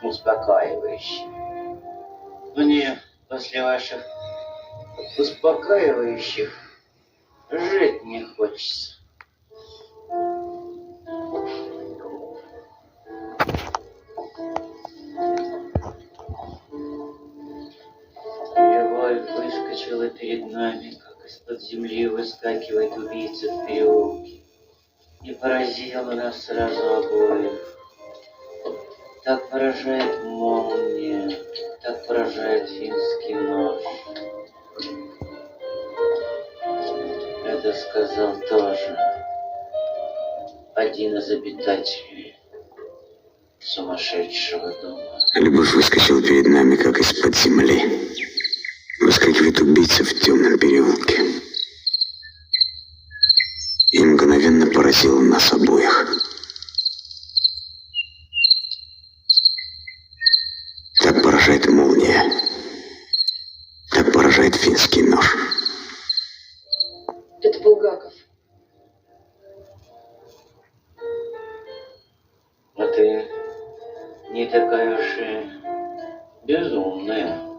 Успокаивающий. Мне после ваших успокаивающих жить не хочется. Любовь выскочила перед нами, как из-под земли выскакивает убийца в переулке, и поразила нас сразу обоих. Так поражает молния, так поражает финский нож. Это сказал тоже один из обитателей сумасшедшего дома. Любовь выскочила перед нами, как из-под земли. Выскакивает убийца в темном переулке. И мгновенно поразила нас обоих. Так поражает молния. Так поражает финский нож. Это Булгаков. А ты не такая уж и безумная.